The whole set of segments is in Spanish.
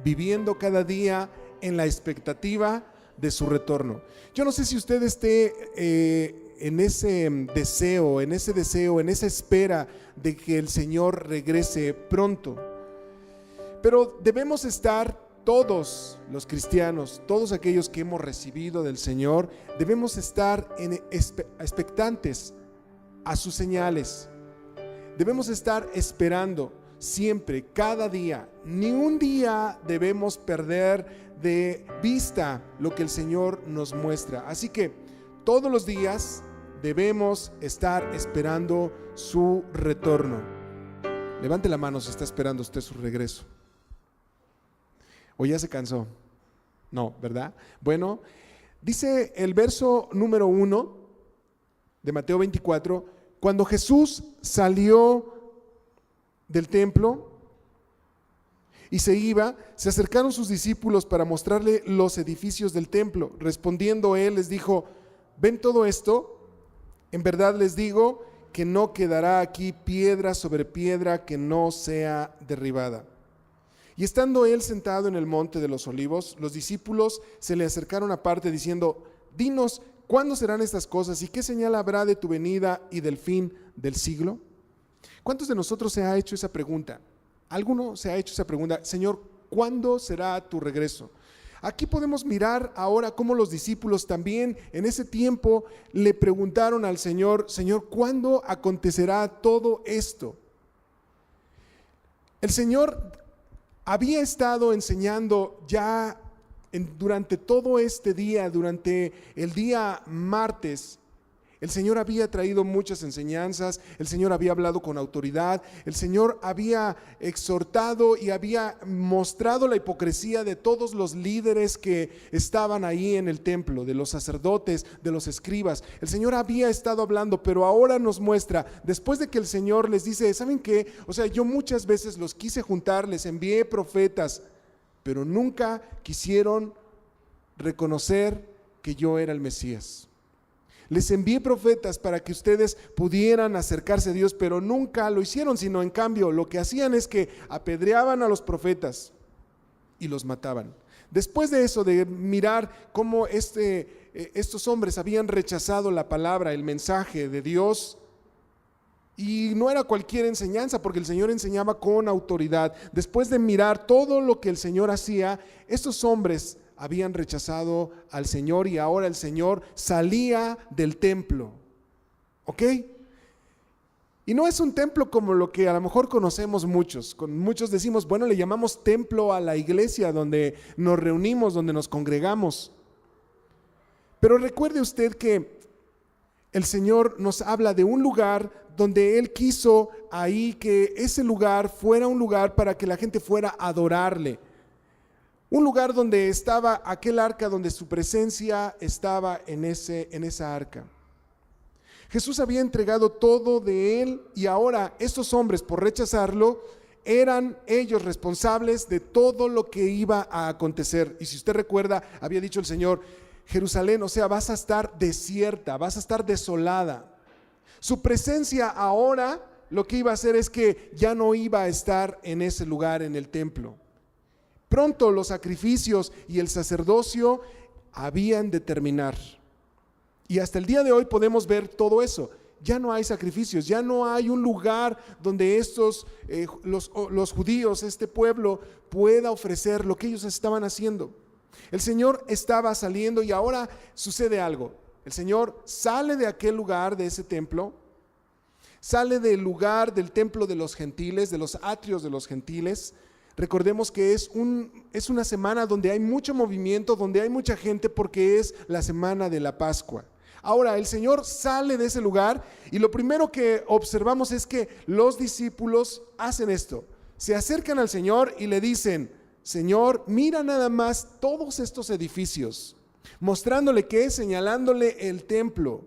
viviendo cada día en la expectativa de su retorno. Yo no sé si usted esté en ese deseo, en esa espera de que el Señor regrese pronto. Pero debemos estar todos los cristianos, todos aquellos que hemos recibido del Señor, debemos estar expectantes a sus señales. Debemos estar esperando siempre, cada día. Ni un día debemos perder de vista lo que el Señor nos muestra. Así que todos los días debemos estar esperando su retorno. Levante la mano si está esperando usted su regreso. ¿O ya se cansó? No, ¿verdad? Bueno, dice el verso número 1 de Mateo 24, cuando Jesús salió del templo y se iba, se acercaron sus discípulos para mostrarle los edificios del templo. Respondiendo él les dijo: ¿ven todo esto? En verdad les digo que no quedará aquí piedra sobre piedra que no sea derribada. Y estando él sentado en el monte de los olivos, los discípulos se le acercaron aparte diciendo: dinos, ¿cuándo serán estas cosas y qué señal habrá de tu venida y del fin del siglo? ¿Cuántos de nosotros se ha hecho esa pregunta? ¿Alguno se ha hecho esa pregunta? Señor, ¿cuándo será tu regreso? Aquí podemos mirar ahora cómo los discípulos también en ese tiempo le preguntaron al Señor: Señor, ¿cuándo acontecerá todo esto? El Señor había estado enseñando ya durante todo este día, durante el día martes. El Señor había traído muchas enseñanzas, el Señor había hablado con autoridad, el Señor había exhortado y había mostrado la hipocresía de todos los líderes que estaban ahí en el templo, de los sacerdotes, de los escribas. El Señor había estado hablando, pero ahora nos muestra, después de que el Señor les dice: ¿saben qué? O sea, yo muchas veces los quise juntar, les envié profetas, pero nunca quisieron reconocer que yo era el Mesías. Les envié profetas para que ustedes pudieran acercarse a Dios, pero nunca lo hicieron, sino en cambio lo que hacían es que apedreaban a los profetas y los mataban. Después de eso, de mirar cómo estos hombres habían rechazado la palabra, el mensaje de Dios, y no era cualquier enseñanza, porque el Señor enseñaba con autoridad. Después de mirar todo lo que el Señor hacía, estos hombres habían rechazado al Señor y ahora el Señor salía del templo. ¿Ok? Y no es un templo como lo que a lo mejor conocemos muchos. Muchos decimos, bueno, le llamamos templo a la iglesia donde nos reunimos, donde nos congregamos. Pero recuerde usted que el Señor nos habla de un lugar donde Él quiso ahí que ese lugar fuera un lugar para que la gente fuera a adorarle. Un lugar donde estaba aquel arca, donde su presencia estaba en esa arca. Jesús había entregado todo de Él y ahora estos hombres, por rechazarlo, eran ellos responsables de todo lo que iba a acontecer. Y si usted recuerda, había dicho el Señor: Jerusalén, o sea, vas a estar desierta, vas a estar desolada. Su presencia ahora lo que iba a hacer es que ya no iba a estar en ese lugar, en el templo. Pronto los sacrificios y el sacerdocio habían de terminar. Y hasta el día de hoy podemos ver todo eso. Ya no hay sacrificios, ya no hay un lugar donde los judíos, este pueblo, pueda ofrecer lo que ellos estaban haciendo. El Señor estaba saliendo y ahora sucede algo. El Señor sale de aquel lugar, de ese templo, sale del lugar del templo de los gentiles, de los atrios de los gentiles. Recordemos que es una semana donde hay mucho movimiento, donde hay mucha gente, porque es la semana de la Pascua. Ahora el Señor sale de ese lugar y lo primero que observamos es que los discípulos hacen esto. Se acercan al Señor y le dicen: Señor, mira nada más todos estos edificios, mostrándole que es, señalándole el templo.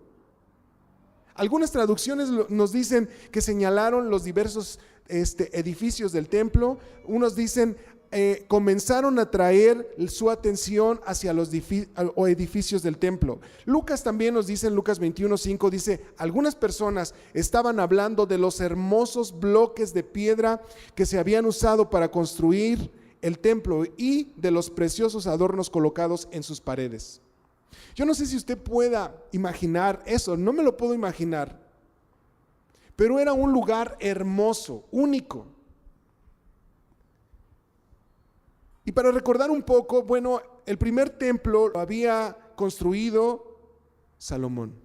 Algunas traducciones nos dicen que señalaron los diversos edificios del templo. Unos dicen comenzaron a traer su atención hacia los edificios del templo. Lucas también nos dice, en Lucas 21:5 dice: algunas personas estaban hablando de los hermosos bloques de piedra que se habían usado para construir el templo y de los preciosos adornos colocados en sus paredes. Yo no sé si usted pueda imaginar eso, no me lo puedo imaginar, pero era un lugar hermoso, único. Y para recordar un poco, bueno, el primer templo lo había construido Salomón.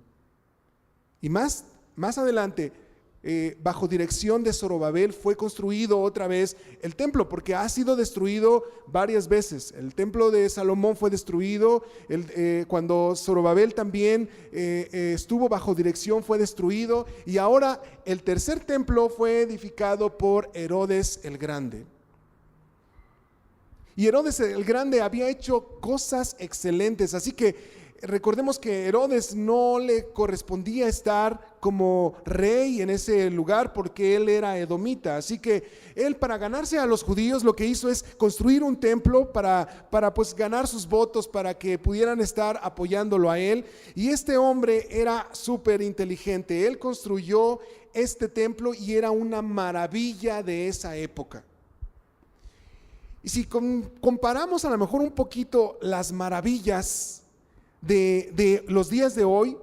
Y más adelante, bajo dirección de Zorobabel, fue construido otra vez el templo, porque ha sido destruido varias veces. El templo de Salomón fue destruido, cuando Zorobabel también estuvo bajo dirección fue destruido, y ahora el tercer templo fue edificado por Herodes el Grande. Y Herodes el Grande había hecho cosas excelentes, así que recordemos que Herodes no le correspondía estar como rey en ese lugar porque él era edomita. Así que él, para ganarse a los judíos, lo que hizo es construir un templo para pues ganar sus votos, para que pudieran estar apoyándolo a él. Y este hombre era súper inteligente. Él construyó este templo y era una maravilla de esa época. Y si comparamos a lo mejor un poquito las maravillas de los días de hoy,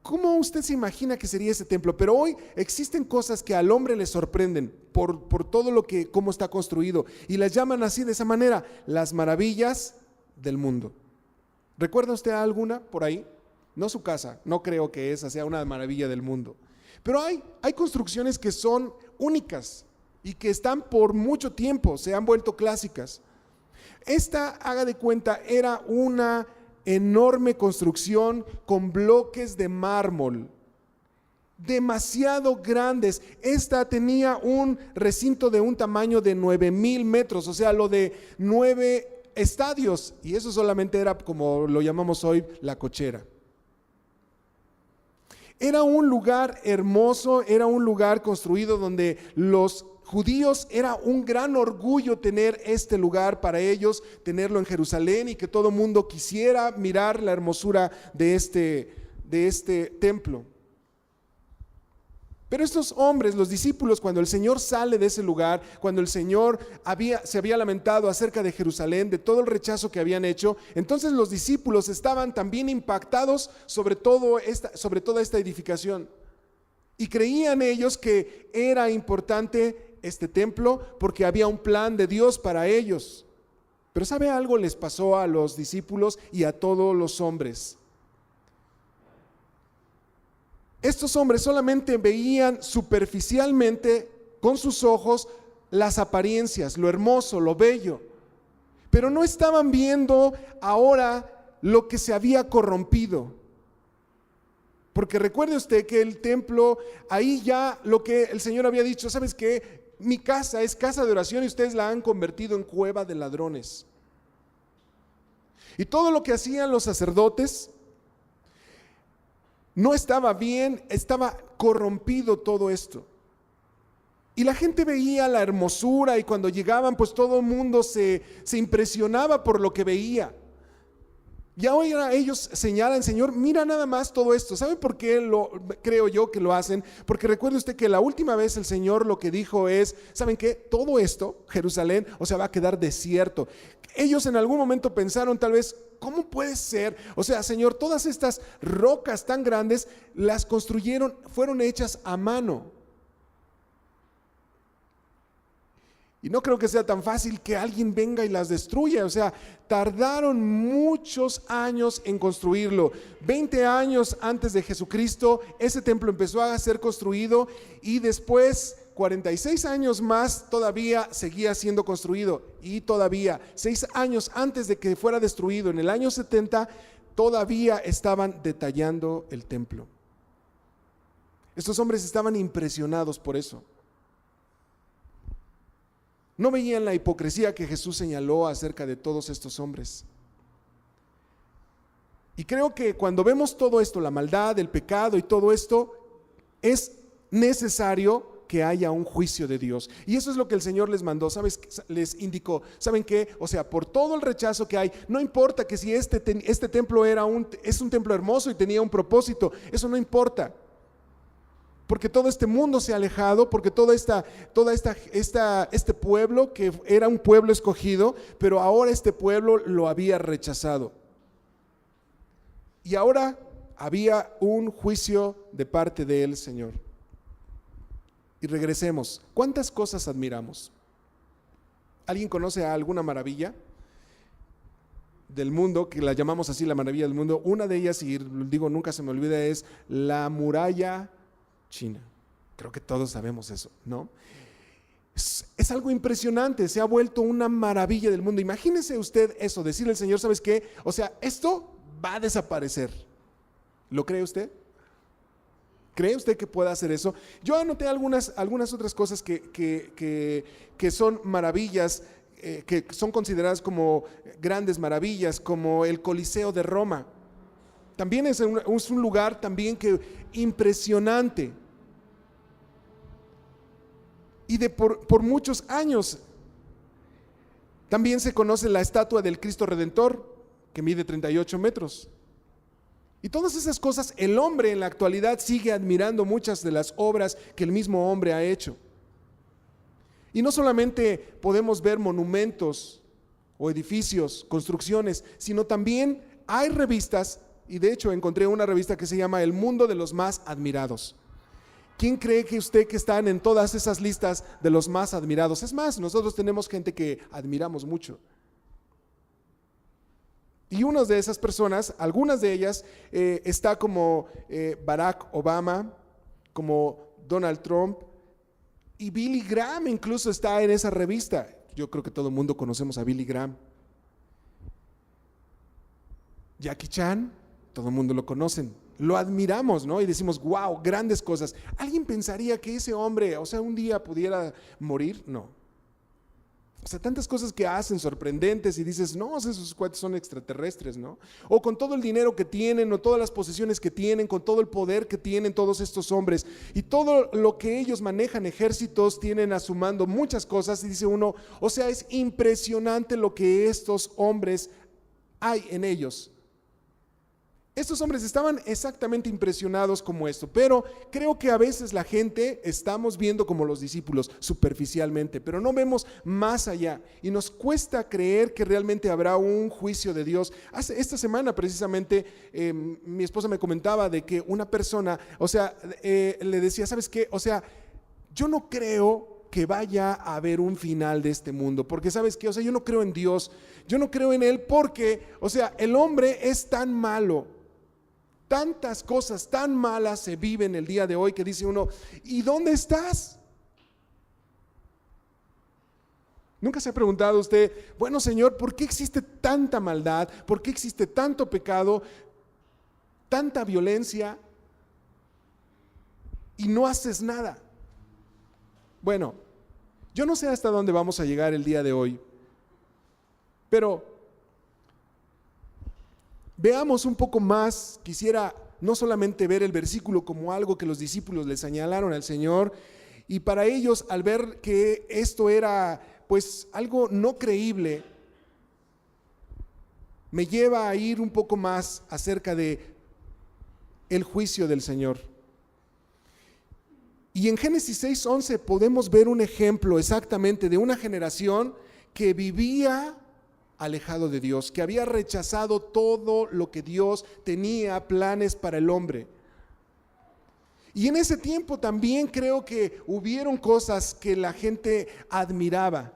¿cómo usted se imagina que sería ese templo? Pero hoy existen cosas que al hombre le sorprenden por todo cómo está construido, y las llaman así, de esa manera, las maravillas del mundo. ¿Recuerda usted alguna por ahí? No su casa, no creo que esa sea una maravilla del mundo, pero hay construcciones que son únicas y que están por mucho tiempo, se han vuelto clásicas. Esta, haga de cuenta, era una enorme construcción con bloques de mármol, demasiado grandes. Esta tenía un recinto de un tamaño de 9,000 metros, o sea, lo de 9 estadios, y eso solamente era, como lo llamamos hoy, la cochera. Era un lugar hermoso, era un lugar construido donde los judíos era un gran orgullo tener este lugar para ellos, tenerlo en Jerusalén, y que todo mundo quisiera mirar la hermosura de este templo. Pero estos hombres, los discípulos, cuando el Señor sale de ese lugar, cuando el Señor se había lamentado acerca de Jerusalén, de todo el rechazo que habían hecho, entonces los discípulos estaban también impactados sobre toda esta edificación, y creían ellos que era importante este templo porque había un plan de Dios para ellos. Pero ¿sabe algo? Les pasó a los discípulos y a todos los hombres. Estos hombres solamente veían superficialmente con sus ojos las apariencias, lo hermoso, lo bello, pero no estaban viendo ahora lo que se había corrompido. Porque recuerde usted que el templo, ahí ya lo que el Señor había dicho, ¿sabes qué? Mi casa es casa de oración y ustedes la han convertido en cueva de ladrones. Y todo lo que hacían los sacerdotes no estaba bien, estaba corrompido todo esto. Y la gente veía la hermosura, y cuando llegaban, pues todo el mundo se impresionaba por lo que veía. Y ahora ellos señalan, Señor, mira nada más todo esto. ¿Sabe por qué creo yo que lo hacen? Porque recuerde usted que la última vez el Señor lo que dijo es, ¿saben qué? Todo esto, Jerusalén, o sea, va a quedar desierto. Ellos en algún momento pensaron tal vez, ¿cómo puede ser? O sea, Señor, todas estas rocas tan grandes las construyeron, fueron hechas a mano. Y no creo que sea tan fácil que alguien venga y las destruya. O sea, tardaron muchos años en construirlo. 20 años antes de Jesucristo, ese templo empezó a ser construido, y después 46 años más todavía seguía siendo construido. Y todavía 6 años antes de que fuera destruido, en el año 70, todavía estaban detallando el templo. Estos hombres estaban impresionados por eso. No veían la hipocresía que Jesús señaló acerca de todos estos hombres. Y creo que cuando vemos todo esto, la maldad, el pecado y todo esto, es necesario que haya un juicio de Dios. Y eso es lo que el Señor les mandó, ¿sabes? Les indicó, ¿saben qué? O sea, por todo el rechazo que hay, no importa que si este templo es un templo hermoso y tenía un propósito, eso no importa. porque todo este mundo se ha alejado, porque este pueblo que era un pueblo escogido, pero ahora este pueblo lo había rechazado. Y ahora había un juicio de parte del Señor. Y regresemos. ¿Cuántas cosas admiramos? ¿Alguien conoce alguna maravilla del mundo, que la llamamos así, la maravilla del mundo? Una de ellas, y digo, nunca se me olvida, es la muralla china. Creo que todos sabemos eso, ¿no? Es algo impresionante, se ha vuelto una maravilla del mundo. Imagínese usted eso, decirle al Señor, ¿sabes qué? O sea, esto va a desaparecer. ¿Lo cree usted? ¿Cree usted que pueda hacer eso? Yo anoté algunas otras cosas que son maravillas, que son consideradas como grandes maravillas, como el Coliseo de Roma. También es un lugar también que impresionante. Y por muchos años también se conoce la estatua del Cristo Redentor, que mide 38 metros. Y todas esas cosas, el hombre en la actualidad sigue admirando muchas de las obras que el mismo hombre ha hecho. Y no solamente podemos ver monumentos o edificios, construcciones, sino también hay revistas, y de hecho encontré una revista que se llama El Mundo de los Más Admirados. ¿Quién cree que usted que están en todas esas listas de los más admirados? Es más, nosotros tenemos gente que admiramos mucho. Y una de esas personas, algunas de ellas, está como Barack Obama, como Donald Trump, y Billy Graham incluso está en esa revista. Yo creo que todo el mundo conocemos a Billy Graham. Jackie Chan, todo el mundo lo conocen. Lo admiramos, ¿no? Y decimos, wow, grandes cosas. ¿Alguien pensaría que ese hombre, o sea, un día pudiera morir? No. O sea, tantas cosas que hacen sorprendentes y dices, no, esos cuates son extraterrestres, ¿no? O con todo el dinero que tienen, o todas las posesiones que tienen, con todo el poder que tienen todos estos hombres y todo lo que ellos manejan, ejércitos, tienen a su mando muchas cosas, y dice uno, o sea, es impresionante lo que estos hombres hay en ellos. Estos hombres estaban exactamente impresionados como esto, pero creo que a veces la gente estamos viendo como los discípulos superficialmente, pero no vemos más allá y nos cuesta creer que realmente habrá un juicio de Dios. Esta semana precisamente mi esposa me comentaba de que una persona, o sea, le decía, ¿sabes qué? O sea, yo no creo que vaya a haber un final de este mundo, porque ¿sabes qué? O sea, yo no creo en Dios, yo no creo en Él porque, o sea, el hombre es tan malo. Tantas cosas tan malas se viven el día de hoy que dice uno, ¿y dónde estás? ¿Nunca se ha preguntado usted, bueno, Señor, ¿por qué existe tanta maldad? ¿Por qué existe tanto pecado? Tanta violencia y no haces nada. Bueno, yo no sé hasta dónde vamos a llegar el día de hoy, pero veamos un poco más. Quisiera no solamente ver el versículo como algo que los discípulos le señalaron al Señor, y para ellos, al ver que esto era pues algo no creíble, me lleva a ir un poco más acerca de el juicio del Señor. Y en Génesis 6:11 podemos ver un ejemplo exactamente de una generación que vivía alejado de Dios, que había rechazado todo lo que Dios tenía planes para el hombre. Y en ese tiempo también creo que hubieron cosas que la gente admiraba.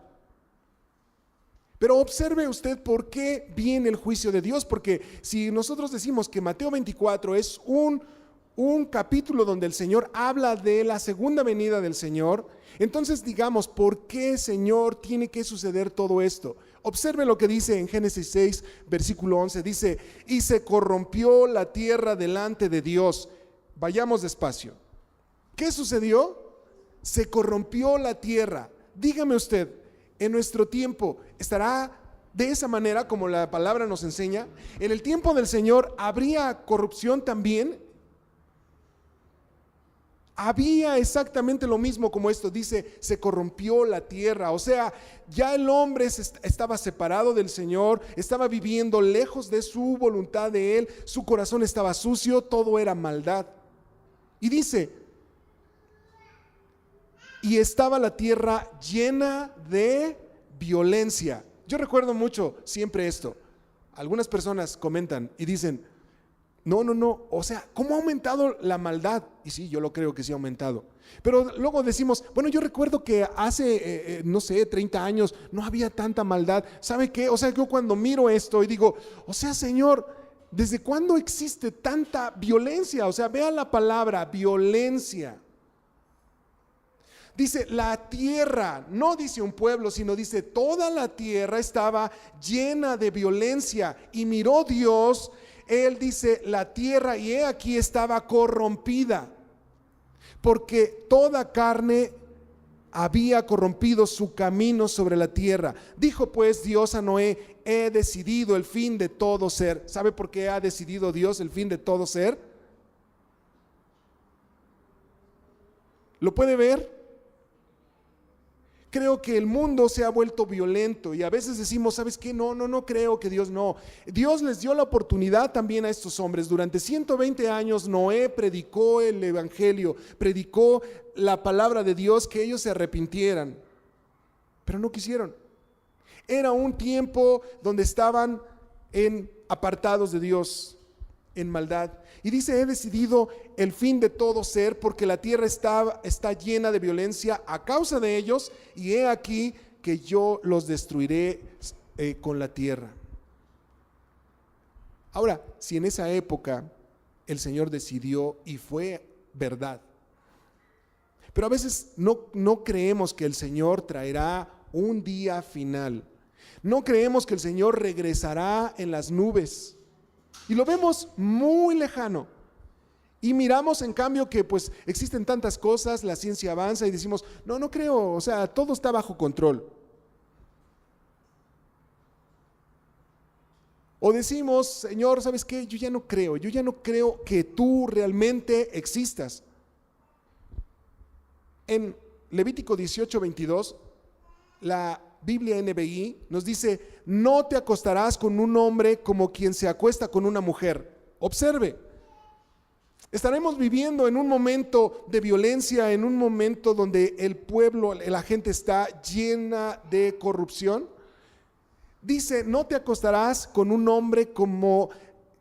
Pero observe usted por qué viene el juicio de Dios, porque si nosotros decimos que Mateo 24 es un capítulo donde el Señor habla de la segunda venida del Señor, entonces digamos, ¿por qué, Señor, tiene que suceder todo esto? Observe lo que dice en Génesis 6, versículo 11, dice, y se corrompió la tierra delante de Dios. Vayamos despacio. ¿Qué sucedió? Se corrompió la tierra. Dígame usted, en nuestro tiempo, ¿estará de esa manera como la palabra nos enseña? ¿En el tiempo del Señor habría corrupción también? Había exactamente lo mismo como esto, dice, se corrompió la tierra, o sea, ya el hombre estaba separado del Señor, estaba viviendo lejos de su voluntad de Él, su corazón estaba sucio, todo era maldad. Y dice, y estaba la tierra llena de violencia. Yo recuerdo mucho siempre esto. Algunas personas comentan y dicen, no, o sea, ¿cómo ha aumentado la maldad? Y sí, yo lo creo que sí ha aumentado. Pero luego decimos, bueno, yo recuerdo que hace, no sé, 30 años no había tanta maldad. ¿Sabe qué? O sea, yo cuando miro esto y digo, o sea, Señor, ¿desde cuándo existe tanta violencia? O sea, vea la palabra violencia. Dice la tierra, no dice un pueblo, sino dice toda la tierra estaba llena de violencia. Y miró Dios, Él dice la tierra, y he aquí estaba corrompida, porque toda carne había corrompido su camino sobre la tierra. Dijo pues Dios a Noé, he decidido el fin de todo ser. ¿Sabe por qué ha decidido Dios el fin de todo ser? ¿Lo puede ver? Creo que el mundo se ha vuelto violento y a veces decimos, ¿sabes qué? No creo que Dios no. Dios les dio la oportunidad también a estos hombres. Durante 120 años Noé predicó el evangelio, predicó la palabra de Dios, que ellos se arrepintieran, pero no quisieron. Era un tiempo donde estaban apartados de Dios, en maldad. Y dice, he decidido el fin de todo ser, porque la tierra está llena de violencia a causa de ellos, y he aquí que yo los destruiré con la tierra. Ahora, si en esa época el Señor decidió y fue verdad, pero a veces no creemos que el Señor traerá un día final. No creemos que el Señor regresará en las nubes. Y lo vemos muy lejano. Y miramos en cambio que pues existen tantas cosas, la ciencia avanza y decimos, no creo, o sea, todo está bajo control. O decimos, Señor, ¿sabes qué? Yo ya no creo que tú realmente existas. En Levítico 18:22, la Biblia NBI nos dice, no te acostarás con un hombre como quien se acuesta con una mujer. Observe, estaremos viviendo en un momento de violencia, en un momento donde el pueblo, la gente está llena de corrupción. Dice, no te acostarás con un hombre como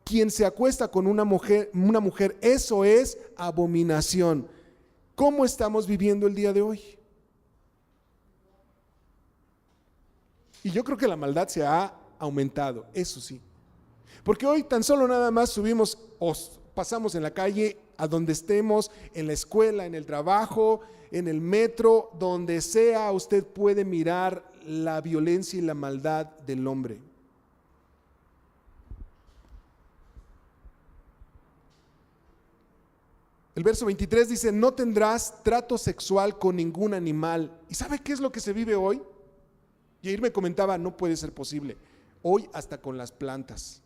quien se acuesta con una mujer. Eso es abominación. ¿Cómo estamos viviendo el día de hoy? Y yo creo que la maldad se ha aumentado, eso sí. Porque hoy tan solo nada más subimos o pasamos en la calle, a donde estemos, en la escuela, en el trabajo, en el metro, donde sea, usted puede mirar la violencia y la maldad del hombre. El verso 23 dice, no tendrás trato sexual con ningún animal. ¿Y sabe qué es lo que se vive hoy? Y ayer me comentaba, no puede ser posible. Hoy hasta con las plantas.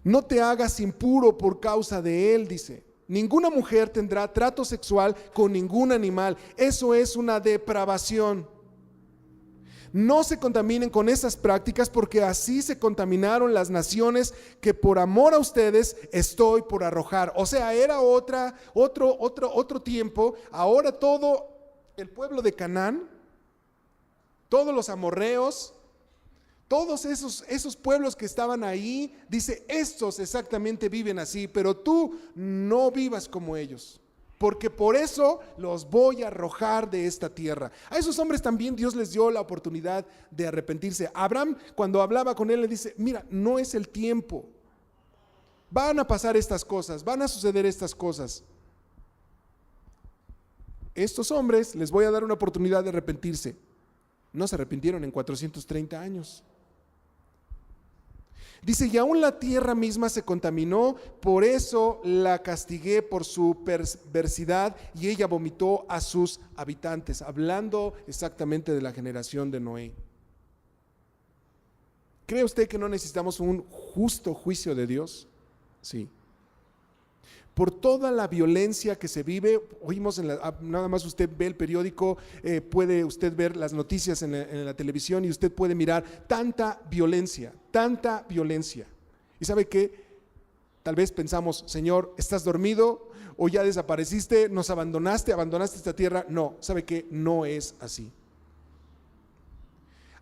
No te hagas impuro por causa de él, dice. Ninguna mujer tendrá trato sexual con ningún animal. Eso es una depravación. No se contaminen con esas prácticas, porque así se contaminaron las naciones que por amor a ustedes estoy por arrojar. O sea, era otro tiempo. Ahora todo el pueblo de Canaán, todos los amorreos, todos esos pueblos que estaban ahí, dice, estos exactamente viven así, pero tú no vivas como ellos, porque por eso los voy a arrojar de esta tierra. A esos hombres también Dios les dio la oportunidad de arrepentirse. Abraham, cuando hablaba con él, le dice, mira, no es el tiempo. Van a pasar estas cosas, van a suceder estas cosas. Estos hombres les voy a dar una oportunidad de arrepentirse. No se arrepintieron en 430 años. Dice, y aún la tierra misma se contaminó, por eso la castigué por su perversidad, y ella vomitó a sus habitantes. Hablando exactamente de la generación de Noé. ¿Cree usted que no necesitamos un justo juicio de Dios? Sí. Por toda la violencia que se vive, oímos nada más usted ve el periódico, puede usted ver las noticias en la televisión, y usted puede mirar tanta violencia. ¿Y sabe qué? Tal vez pensamos, Señor, ¿estás dormido? o ya desapareciste, nos abandonaste esta tierra. No, ¿sabe qué? No es así.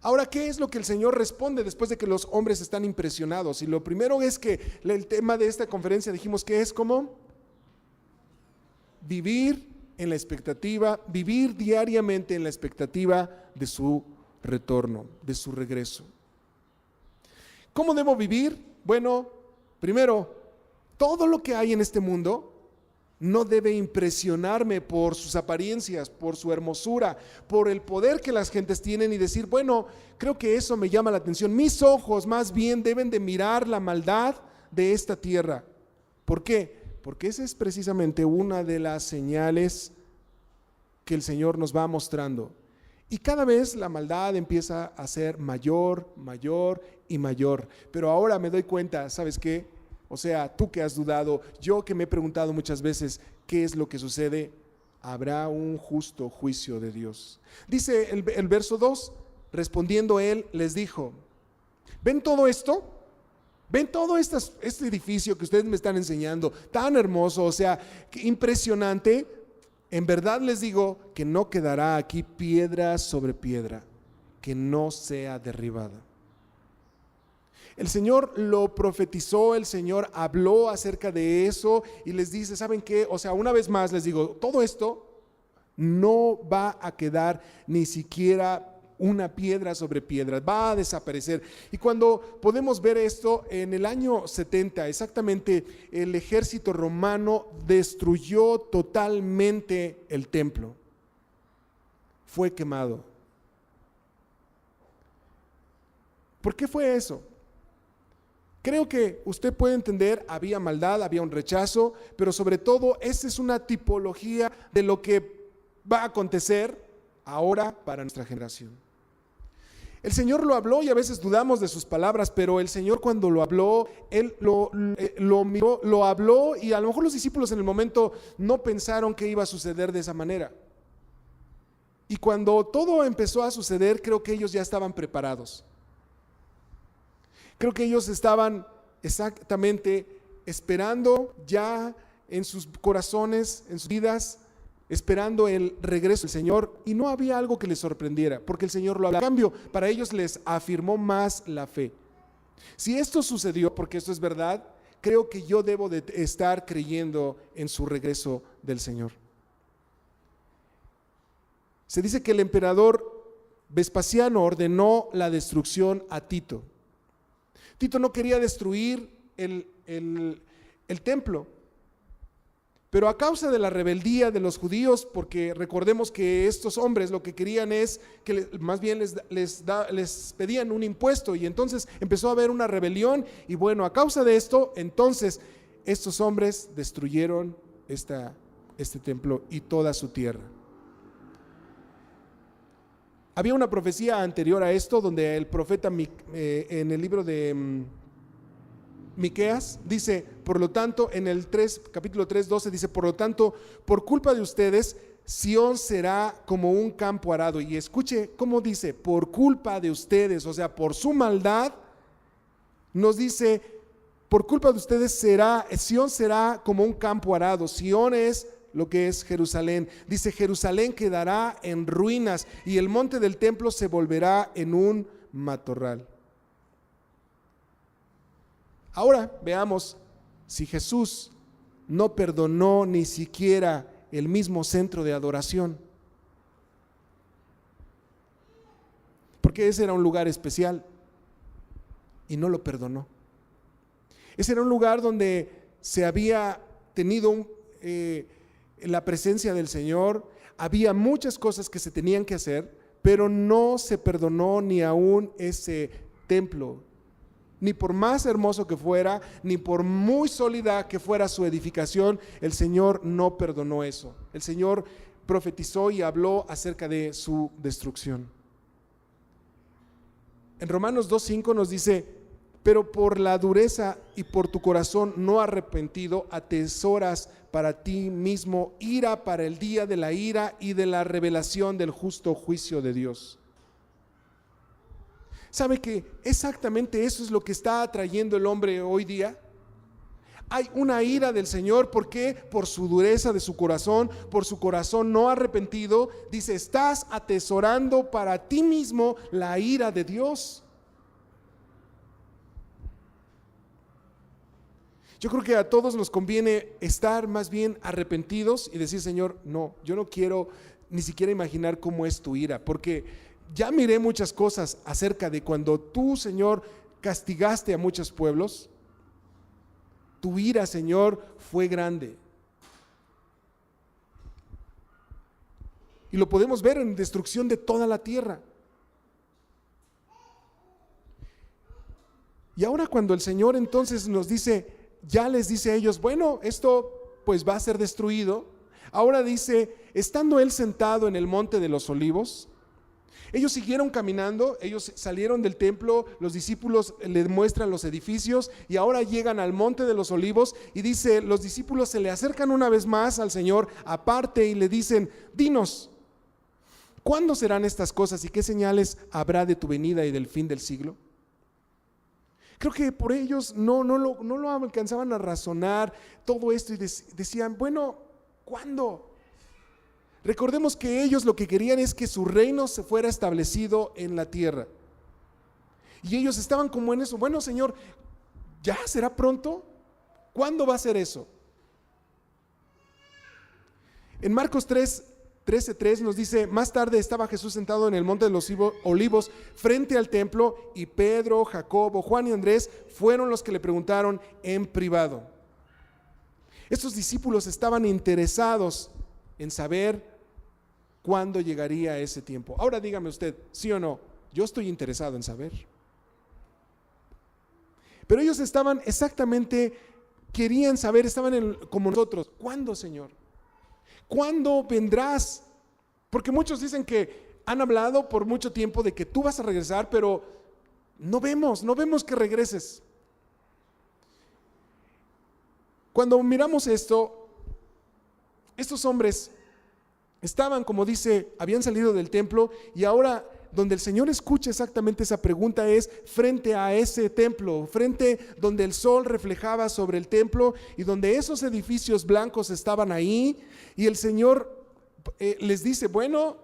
Ahora, ¿qué es lo que el Señor responde después de que los hombres están impresionados? Y lo primero es que el tema de esta conferencia dijimos que es como vivir en la expectativa, vivir diariamente en la expectativa de su retorno, de su regreso. ¿Cómo debo vivir? Bueno, primero, todo lo que hay en este mundo no debe impresionarme por sus apariencias, por su hermosura, por el poder que las gentes tienen y decir, bueno, creo que eso me llama la atención. Mis ojos más bien deben de mirar la maldad de esta tierra. ¿Por qué? Porque esa es precisamente una de las señales que el Señor nos va mostrando. Y cada vez la maldad empieza a ser mayor, mayor y mayor. Pero ahora me doy cuenta, ¿sabes qué? O sea, tú que has dudado, yo que me he preguntado muchas veces qué es lo que sucede, habrá un justo juicio de Dios. Dice el verso 2, respondiendo él, les dijo, ¿ven todo esto? ¿Ven todo este edificio que ustedes me están enseñando? Tan hermoso, o sea, impresionante. En verdad les digo que no quedará aquí piedra sobre piedra que no sea derribada. El Señor lo profetizó, el Señor habló acerca de eso y les dice, ¿saben qué? O sea, una vez más les digo, todo esto no va a quedar ni siquiera una piedra sobre piedra, va a desaparecer. Y cuando podemos ver esto, en el año 70, exactamente, el ejército romano destruyó totalmente el templo. Fue quemado. ¿Por qué fue eso? Creo que usted puede entender, había maldad, había un rechazo, pero sobre todo esta es una tipología de lo que va a acontecer ahora para nuestra generación. El Señor lo habló y a veces dudamos de sus palabras, pero el Señor cuando lo habló, Él lo miró, lo habló y a lo mejor los discípulos en el momento no pensaron que iba a suceder de esa manera. Y cuando todo empezó a suceder, creo que ellos ya estaban preparados. Creo que ellos estaban exactamente esperando ya en sus corazones, en sus vidas, esperando el regreso del Señor, y no había algo que les sorprendiera, porque el Señor lo habló. En cambio, para ellos les afirmó más la fe. Si esto sucedió, porque esto es verdad, creo que yo debo de estar creyendo en su regreso del Señor. Se dice que el emperador Vespasiano ordenó la destrucción a Tito. Tito no quería destruir el templo, pero a causa de la rebeldía de los judíos, porque recordemos que estos hombres lo que querían es que más bien les pedían un impuesto, y entonces empezó a haber una rebelión, y bueno, a causa de esto, entonces estos hombres destruyeron este templo y toda su tierra. Había una profecía anterior a esto donde el profeta en el libro de Miqueas dice, por lo tanto, en el capítulo 3:12 dice, por lo tanto, por culpa de ustedes, Sión será como un campo arado. Y escuche cómo dice, por culpa de ustedes, o sea, por su maldad, nos dice, por culpa de ustedes Sión será como un campo arado. Sión es lo que es Jerusalén. Dice, Jerusalén quedará en ruinas y el monte del templo se volverá en un matorral. Ahora veamos si Jesús no perdonó ni siquiera el mismo centro de adoración, porque ese era un lugar especial y no lo perdonó. Ese era un lugar donde se había tenido la presencia del Señor, había muchas cosas que se tenían que hacer, pero no se perdonó ni aún ese templo, ni por más hermoso que fuera, ni por muy sólida que fuera su edificación, el Señor no perdonó eso. El Señor profetizó y habló acerca de su destrucción. En Romanos 2:5 nos dice, pero por la dureza y por tu corazón no arrepentido, atesoras para ti mismo ira para el día de la ira y de la revelación del justo juicio de Dios. ¿Sabe que exactamente eso es lo que está atrayendo el hombre hoy día? Hay una ira del Señor. ¿Por qué? Por su dureza de su corazón, por su corazón no arrepentido. Dice, estás atesorando para ti mismo la ira de Dios. Yo creo que a todos nos conviene estar más bien arrepentidos y decir, Señor, no, yo no quiero ni siquiera imaginar cómo es tu ira, porque ya miré muchas cosas acerca de cuando tú, Señor, castigaste a muchos pueblos. Tu ira, Señor, fue grande. Y lo podemos ver en destrucción de toda la tierra. Y ahora cuando el Señor entonces nos dice, ya les dice a ellos, bueno, esto pues va a ser destruido. Ahora dice, estando él sentado en el monte de los olivos, ellos siguieron caminando, ellos salieron del templo, los discípulos les muestran los edificios y ahora llegan al monte de los olivos y dice, los discípulos se le acercan una vez más al Señor aparte y le dicen, dinos, ¿cuándo serán estas cosas y qué señales habrá de tu venida y del fin del siglo? Creo que por ellos no lo alcanzaban a razonar todo esto y decían, bueno, ¿cuándo? Recordemos que ellos lo que querían es que su reino se fuera establecido en la tierra. Y ellos estaban como en eso, bueno, Señor, ¿ya será pronto? ¿Cuándo va a ser eso? En Marcos 13:3 nos dice, más tarde estaba Jesús sentado en el monte de los olivos frente al templo y Pedro, Jacobo, Juan y Andrés fueron los que le preguntaron en privado. Estos discípulos estaban interesados en saber cuándo llegaría ese tiempo. Ahora dígame usted, ¿sí o no? Yo estoy interesado en saber. Pero ellos estaban exactamente, querían saber, estaban como nosotros. ¿Cuándo, Señor? ¿Cuándo vendrás? Porque muchos dicen que han hablado por mucho tiempo de que tú vas a regresar, pero no vemos que regreses. Cuando miramos esto, estos hombres estaban, como dice, habían salido del templo y ahora donde el Señor escucha exactamente esa pregunta es frente a ese templo, frente donde el sol reflejaba sobre el templo y donde esos edificios blancos estaban ahí y el Señor les dice, bueno,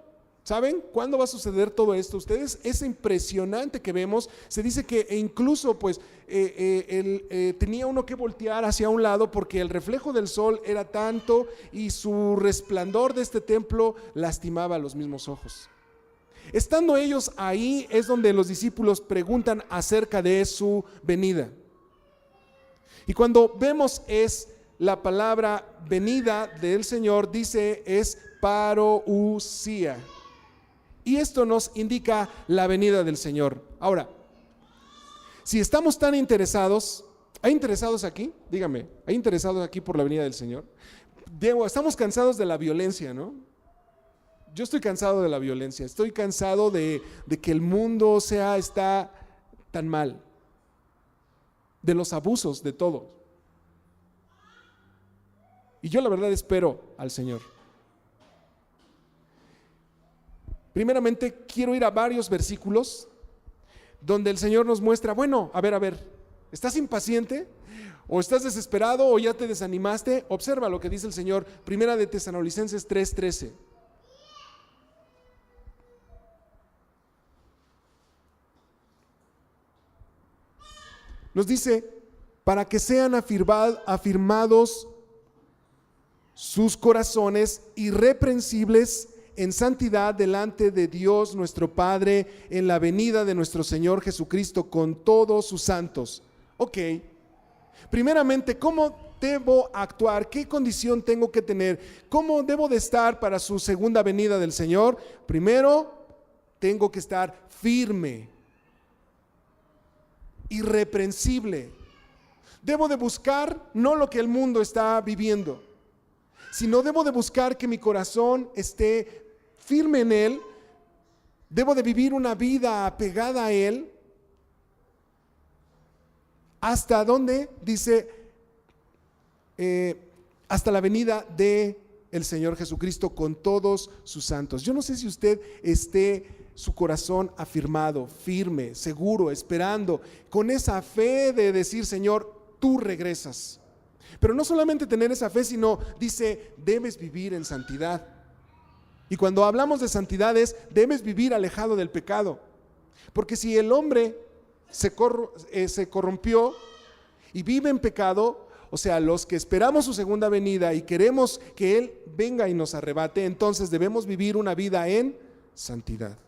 ¿saben cuándo va a suceder todo esto? Ustedes, es impresionante que vemos, se dice que incluso pues tenía uno que voltear hacia un lado porque el reflejo del sol era tanto y su resplandor de este templo lastimaba los mismos ojos. Estando ellos ahí es donde los discípulos preguntan acerca de su venida. Y cuando vemos es la palabra venida del Señor, dice es parousia. Y esto nos indica la venida del Señor. Ahora, si estamos tan interesados, ¿hay interesados aquí? Dígame, ¿hay interesados aquí por la venida del Señor? Diego, estamos cansados de la violencia, ¿no? Yo estoy cansado de la violencia, estoy cansado de que el mundo está tan mal, de los abusos, de todo. Y yo la verdad espero al Señor. Primeramente quiero ir a varios versículos donde el Señor nos muestra, bueno, a ver, ¿estás impaciente? ¿O estás desesperado? ¿O ya te desanimaste? Observa lo que dice el Señor, Primera de Tesalonicenses 3:13. Nos dice, para que sean afirmados sus corazones irreprensibles en santidad delante de Dios nuestro Padre en la venida de nuestro Señor Jesucristo con todos sus santos. Ok, primeramente, ¿cómo debo actuar? ¿Qué condición tengo que tener? ¿Cómo debo de estar para su segunda venida del Señor? Primero, tengo que estar firme, irreprensible. Debo de buscar no lo que el mundo está viviendo, sino debo de buscar que mi corazón esté firme en Él. Debo de vivir una vida apegada a Él. ¿Hasta dónde? Dice, hasta la venida de el Señor Jesucristo con todos sus santos. Yo no sé si usted esté su corazón afirmado, firme, seguro, esperando, con esa fe de decir, Señor, tú regresas. Pero no solamente tener esa fe, sino dice, debes vivir en santidad. Y cuando hablamos de santidad es, debes vivir alejado del pecado. Porque si el hombre se corrompió y vive en pecado, o sea, los que esperamos su segunda venida y queremos que Él venga y nos arrebate, entonces debemos vivir una vida en santidad.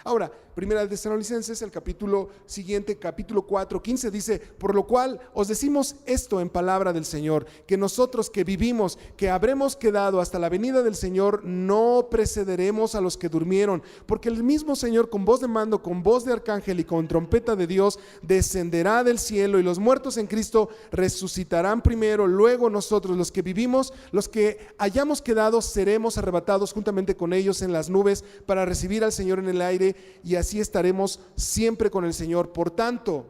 Ahora, Primera de Tesalonicenses, el capítulo siguiente, capítulo 4, 15 dice, por lo cual os decimos esto en palabra del Señor, que nosotros que vivimos, que habremos quedado hasta la venida del Señor, no precederemos a los que durmieron, porque el mismo Señor con voz de mando, con voz de arcángel y con trompeta de Dios, descenderá del cielo, y los muertos en Cristo resucitarán primero, luego nosotros los que vivimos, los que hayamos quedado, seremos arrebatados juntamente con ellos en las nubes para recibir al Señor en el aire, y así estaremos siempre con el Señor. Por tanto,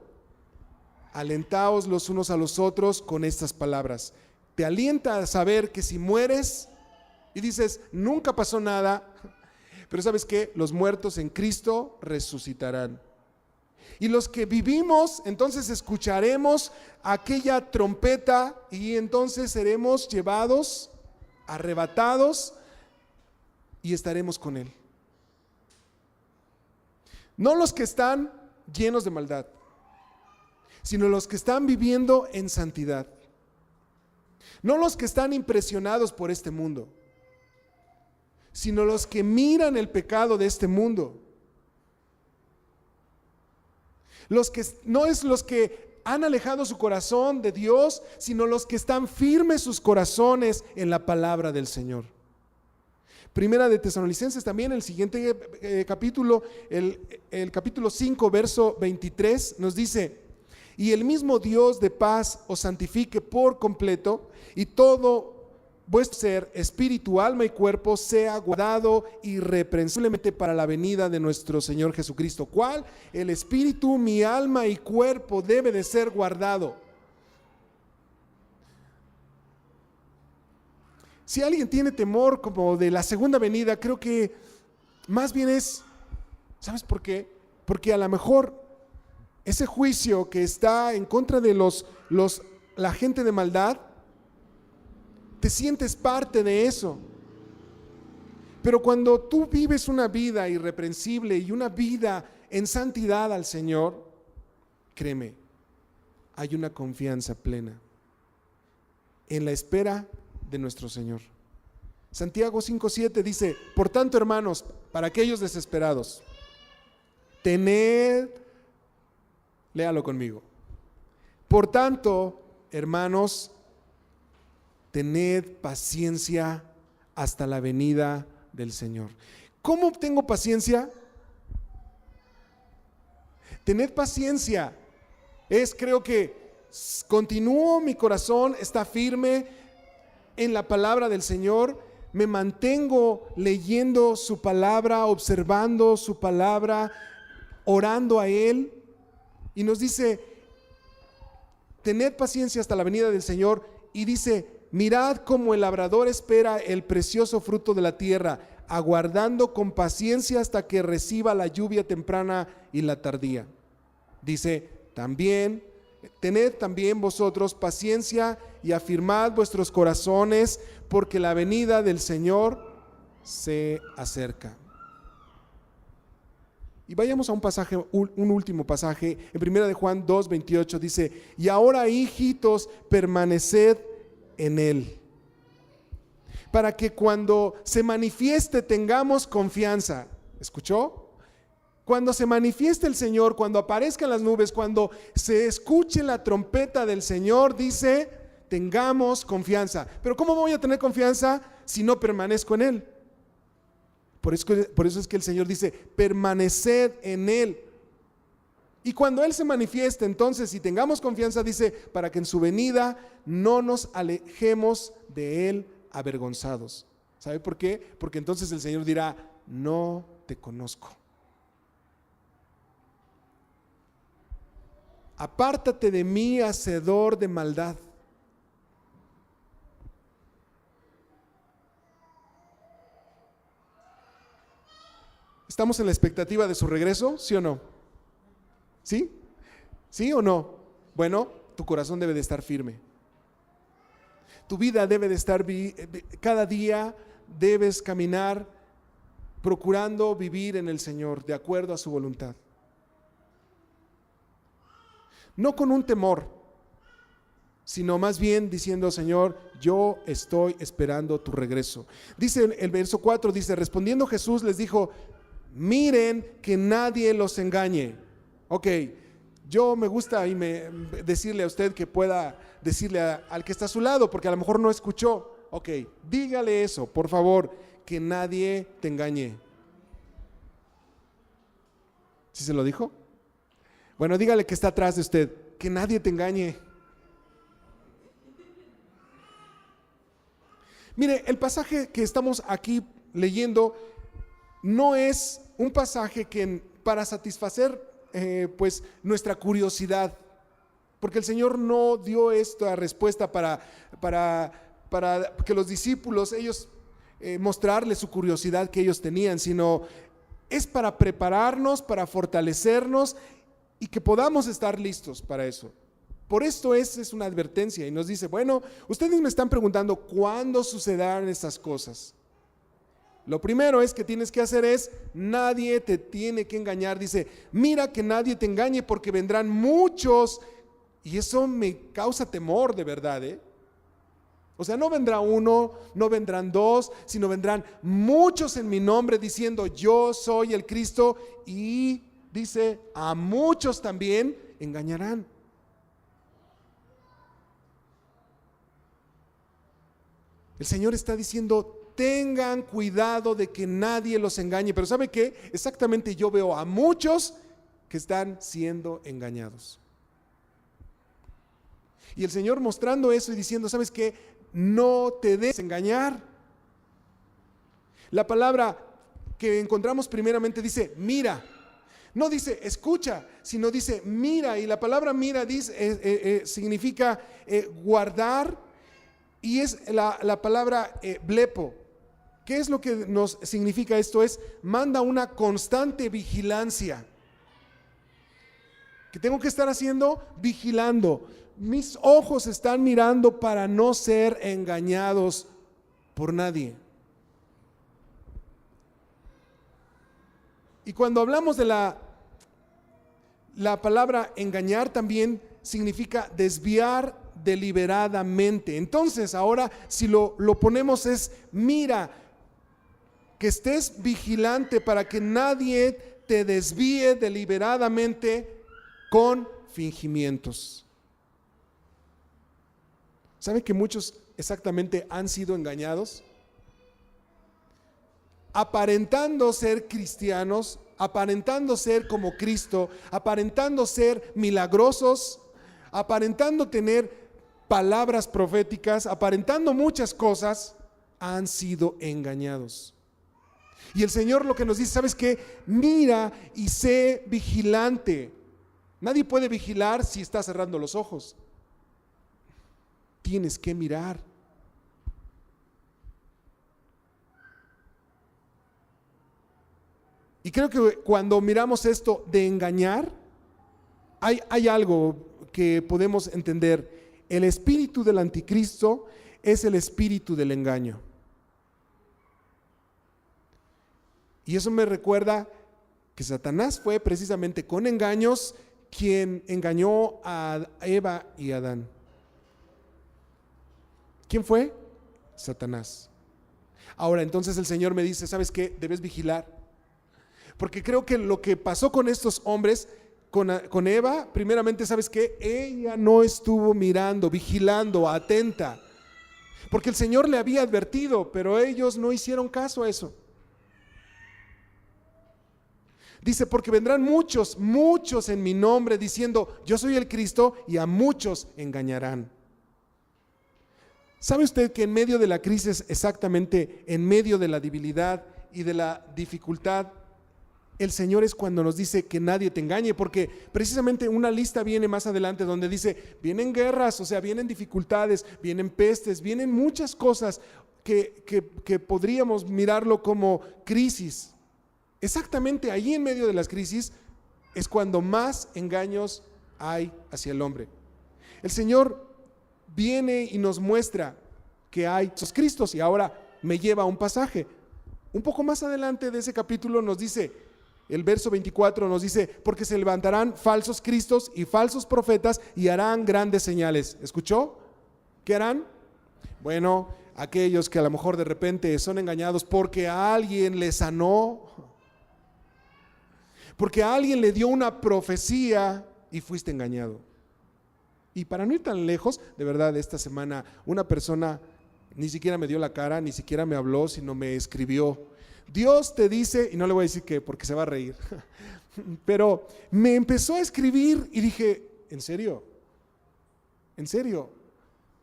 alentaos los unos a los otros con estas palabras. Te alienta a saber que si mueres y dices, nunca pasó nada, pero ¿sabes qué? Los muertos en Cristo resucitarán. Y los que vivimos, entonces escucharemos aquella trompeta y entonces seremos llevados, arrebatados y estaremos con Él. No los que están llenos de maldad, sino los que están viviendo en santidad. No los que están impresionados por este mundo, sino los que miran el pecado de este mundo. No es los que han alejado su corazón de Dios, sino los que están firmes sus corazones en la palabra del Señor. Primera de Tesalonicenses también, el siguiente capítulo, el capítulo 5, verso 23, nos dice, y el mismo Dios de paz os santifique por completo, y todo vuestro ser, espíritu, alma y cuerpo, sea guardado irreprensiblemente para la venida de nuestro Señor Jesucristo. ¿Cuál? El espíritu, mi alma y cuerpo debe de ser guardado. Si alguien tiene temor como de la segunda venida, creo que más bien es, ¿sabes por qué? Porque a lo mejor ese juicio que está en contra de la gente de maldad, te sientes parte de eso. Pero cuando tú vives una vida irreprensible y una vida en santidad al Señor, créeme, hay una confianza plena en la espera de nuestro Señor. Santiago 5:7 dice, por tanto, hermanos, para aquellos desesperados, léalo conmigo. Por tanto, hermanos, tened paciencia hasta la venida del Señor. ¿Cómo obtengo paciencia? Tened paciencia. Creo que continúo, mi corazón está firme en la palabra del Señor, me mantengo leyendo su palabra, observando su palabra, orando a Él, y nos dice, tened paciencia hasta la venida del Señor, y dice, mirad cómo el labrador espera el precioso fruto de la tierra, aguardando con paciencia hasta que reciba la lluvia temprana y la tardía. Dice, tened también vosotros paciencia y afirmad vuestros corazones, porque la venida del Señor se acerca. Y vayamos a un pasaje, un último pasaje, en primera de Juan 2:28 dice, y ahora, hijitos, permaneced en Él, para que cuando se manifieste tengamos confianza. ¿Escuchó? Cuando se manifieste el Señor, cuando aparezcan las nubes, cuando se escuche la trompeta del Señor, dice, tengamos confianza. Pero ¿cómo voy a tener confianza si no permanezco en Él? Por eso es que el Señor dice, permaneced en Él. Y cuando Él se manifieste, entonces, si tengamos confianza, dice, para que en su venida no nos alejemos de Él avergonzados. ¿Sabe por qué? Porque entonces el Señor dirá, no te conozco. Apártate de mí, hacedor de maldad. ¿Estamos en la expectativa de su regreso? ¿Sí o no? ¿Sí? ¿Sí o no? Bueno, tu corazón debe de estar firme. tu vida debe de estar, cada día debes caminar procurando vivir en el Señor de acuerdo a su voluntad. No con un temor, sino más bien diciendo: Señor, yo estoy esperando tu regreso. Dice el verso 4, dice: respondiendo Jesús les dijo: miren que nadie los engañe. Ok, yo me gusta decirle a usted que pueda decirle al que está a su lado, porque a lo mejor no escuchó. Ok, dígale eso, por favor, que nadie te engañe. ¿Sí se lo dijo? Bueno, dígale que está atrás de usted, que nadie te engañe. Mire, el pasaje que estamos aquí leyendo no es un pasaje que para satisfacer pues nuestra curiosidad, porque el Señor no dio esta respuesta para que los discípulos, ellos mostrarles su curiosidad que ellos tenían, sino es para prepararnos, para fortalecernos y que podamos estar listos para eso. Por esto es una advertencia y nos dice: bueno, ustedes me están preguntando cuándo sucederán estas cosas. Lo primero es que tienes que hacer es: nadie te tiene que engañar. Dice: mira que nadie te engañe, porque vendrán muchos. Y eso me causa temor, de verdad, O sea, no vendrá uno, no vendrán dos, sino vendrán muchos en mi nombre diciendo: yo soy el Cristo. Y dice: a muchos también engañarán. El Señor está diciendo: tengan cuidado de que nadie los engañe. Pero ¿sabe qué? Exactamente, yo veo a muchos que están siendo engañados. Y el Señor mostrando eso y diciendo: ¿sabes qué? No te dejes engañar. La palabra que encontramos primeramente dice: mira. No dice escucha, sino dice mira. Y la palabra mira dice, significa guardar. Y es la palabra blepo. ¿Qué es lo que nos significa esto? Es: manda una constante vigilancia. ¿Qué tengo que estar haciendo? Vigilando. Mis ojos están mirando para no ser engañados por nadie. Y cuando hablamos de la palabra engañar, también significa desviar deliberadamente. Entonces ahora, si lo ponemos, es: mira, que estés vigilante para que nadie te desvíe deliberadamente con fingimientos. ¿Sabe que muchos exactamente han sido engañados? Aparentando ser cristianos, aparentando ser como Cristo, aparentando ser milagrosos, aparentando tener palabras proféticas, aparentando muchas cosas, han sido engañados. Y el Señor lo que nos dice: ¿sabes qué? Mira y sé vigilante. Nadie puede vigilar si está cerrando los ojos. Tienes que mirar. Y creo que cuando miramos esto de engañar, hay algo que podemos entender. El espíritu del anticristo es el espíritu del engaño. Y eso me recuerda que Satanás fue precisamente con engaños quien engañó a Eva y a Adán. ¿Quién fue? Satanás. Ahora, entonces el Señor me dice: ¿sabes qué? Debes vigilar. Porque creo que lo que pasó con estos hombres, con Eva, primeramente, ¿sabes qué? Ella no estuvo mirando, vigilando, atenta. Porque el Señor le había advertido, pero ellos no hicieron caso a eso. Dice: porque vendrán muchos en mi nombre diciendo: yo soy el Cristo, y a muchos engañarán. ¿Sabe usted que en medio de la crisis, exactamente en medio de la debilidad y de la dificultad, el Señor es cuando nos dice que nadie te engañe? Porque precisamente una lista viene más adelante donde dice: vienen guerras, o sea, vienen dificultades, vienen pestes, vienen muchas cosas que podríamos mirarlo como crisis. Exactamente ahí en medio de las crisis es cuando más engaños hay hacia el hombre. El Señor viene y nos muestra que hay esos Cristos. Y ahora me lleva a un pasaje. Un poco más adelante de ese capítulo nos dice, el verso 24 nos dice, porque se levantarán falsos Cristos y falsos profetas y harán grandes señales. ¿Escuchó? ¿Qué harán? Bueno, aquellos que a lo mejor de repente son engañados porque a alguien les sanó, porque a alguien le dio una profecía y fuiste engañado. Y para no ir tan lejos, de verdad, esta semana una persona ni siquiera me dio la cara, ni siquiera me habló, sino me escribió. Dios te dice, y no le voy a decir qué, porque se va a reír, pero me empezó a escribir y dije, ¿en serio? ¿En serio?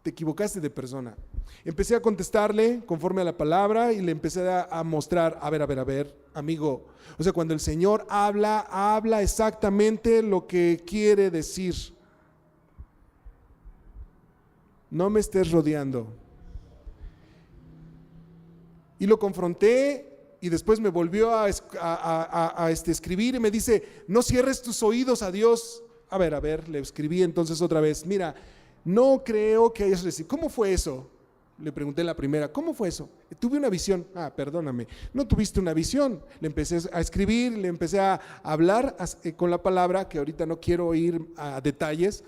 Te equivocaste de persona. Empecé a contestarle conforme a la palabra y le empecé a mostrar, a ver, amigo. O sea, cuando el Señor habla exactamente lo que quiere decir. No me estés rodeando. Y lo confronté y después me volvió a escribir y me dice, no cierres tus oídos a Dios. A ver, le escribí entonces otra vez, mira, no creo que hayas recibido. ¿Cómo fue eso? Le pregunté la primera, ¿cómo fue eso? Tuve una visión. Perdóname, no tuviste una visión. Le empecé a escribir, le empecé a hablar con la palabra, que ahorita no quiero ir a detalles,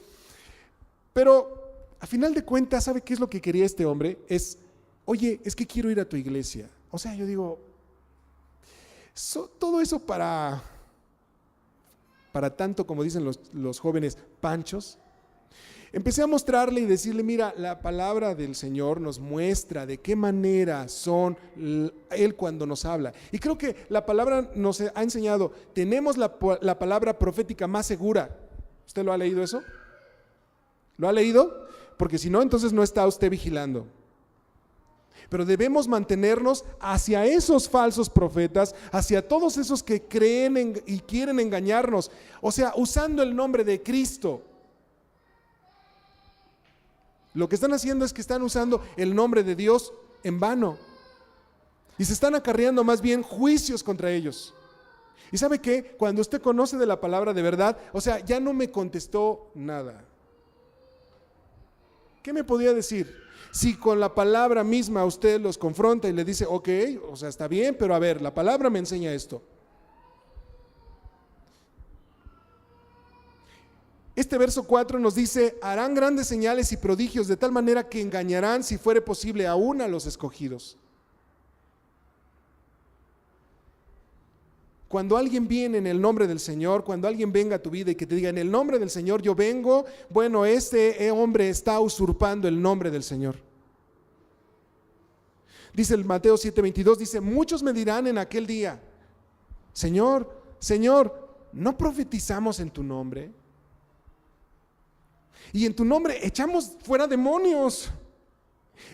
pero a final de cuentas, ¿sabe qué es lo que quería este hombre? Oye, es que quiero ir a tu iglesia. O sea, yo digo, todo eso para tanto, como dicen los jóvenes, panchos. Empecé a mostrarle y decirle, mira, la palabra del Señor nos muestra de qué manera son Él cuando nos habla. Y creo que la palabra nos ha enseñado, tenemos la palabra profética más segura. ¿Usted lo ha leído eso? ¿Lo ha leído? Porque si no, entonces no está usted vigilando. Pero debemos mantenernos hacia esos falsos profetas, hacia todos esos que creen y quieren engañarnos. O sea, usando el nombre de Cristo. Lo que están haciendo es que están usando el nombre de Dios en vano. Y se están acarreando más bien juicios contra ellos. ¿Y sabe qué? Cuando usted conoce de la palabra de verdad, o sea, ya no me contestó nada. ¿Qué me podía decir? Si con la palabra misma usted los confronta y le dice, ok, o sea, está bien, pero a ver, la palabra me enseña esto. Este verso 4 nos dice, harán grandes señales y prodigios de tal manera que engañarán, si fuere posible, aún a los escogidos. Cuando alguien viene en el nombre del Señor, cuando alguien venga a tu vida y que te diga, en el nombre del Señor yo vengo, bueno, este hombre está usurpando el nombre del Señor. Dice el Mateo 7:22, dice, muchos me dirán en aquel día, Señor, Señor, ¿no profetizamos en tu nombre? Y en tu nombre echamos fuera demonios.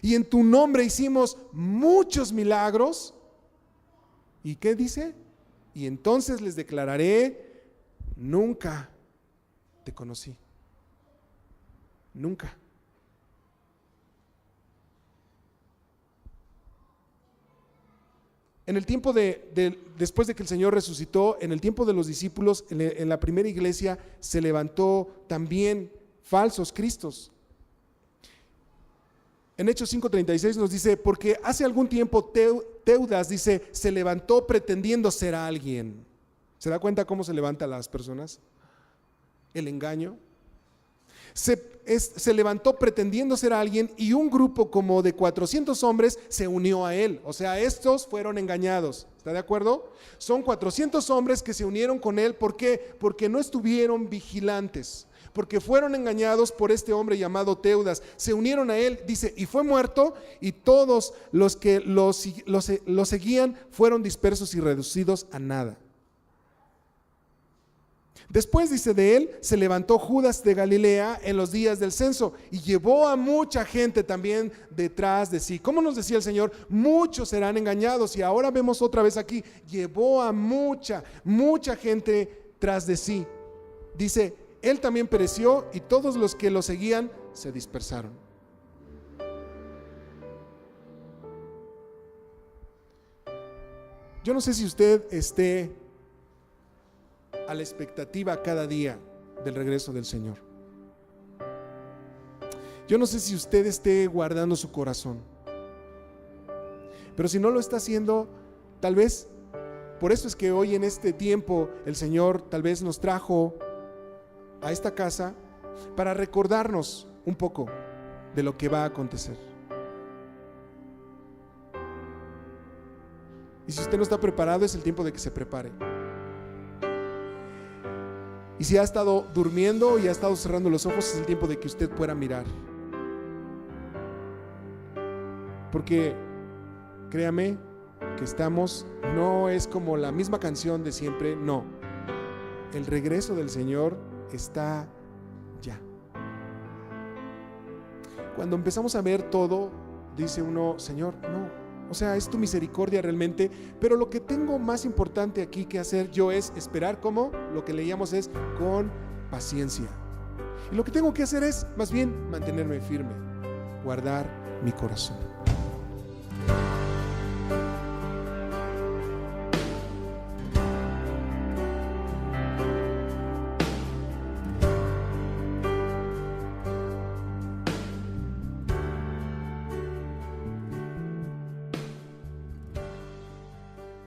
Y en tu nombre hicimos muchos milagros. ¿Y qué dice? Y entonces les declararé, nunca te conocí. Nunca. En el tiempo después de que el Señor resucitó, en el tiempo de los discípulos, en la primera iglesia se levantó también falsos cristos. En Hechos 5:36 nos dice, porque hace algún tiempo Teudas, dice, se levantó pretendiendo ser alguien. ¿Se da cuenta cómo se levantan las personas? El engaño. Se levantó pretendiendo ser alguien y un grupo como de 400 hombres se unió a él. O sea, estos fueron engañados. ¿Está de acuerdo? Son 400 hombres que se unieron con él. ¿Por qué? Porque no estuvieron vigilantes. Porque fueron engañados por este hombre llamado Teudas. Se unieron a él, dice, y fue muerto, y todos los que lo seguían fueron dispersos y reducidos a nada. Después, dice, de él se levantó Judas de Galilea en los días del censo y llevó a mucha gente también detrás de sí. ¿Cómo nos decía el Señor? Muchos serán engañados, y ahora vemos otra vez aquí, llevó a mucha gente tras de sí. Dice, él también pereció y todos los que lo seguían se dispersaron. Yo no sé si usted esté a la expectativa cada día del regreso del Señor. Yo no sé si usted esté guardando su corazón. Pero si no lo está haciendo, tal vez, por eso es que hoy en este tiempo el Señor tal vez nos trajo a esta casa para recordarnos un poco de lo que va a acontecer. Y si usted no está preparado, es el tiempo de que se prepare. Y si ha estado durmiendo y ha estado cerrando los ojos, es el tiempo de que usted pueda mirar. Porque créame que no es como la misma canción de siempre, no. El regreso del Señor está ya. Cuando empezamos a ver todo, dice uno, Señor, no. O sea, es tu misericordia realmente, pero lo que tengo más importante aquí que hacer yo es esperar, como lo que leíamos es con paciencia. Y lo que tengo que hacer es más bien mantenerme firme, guardar mi corazón.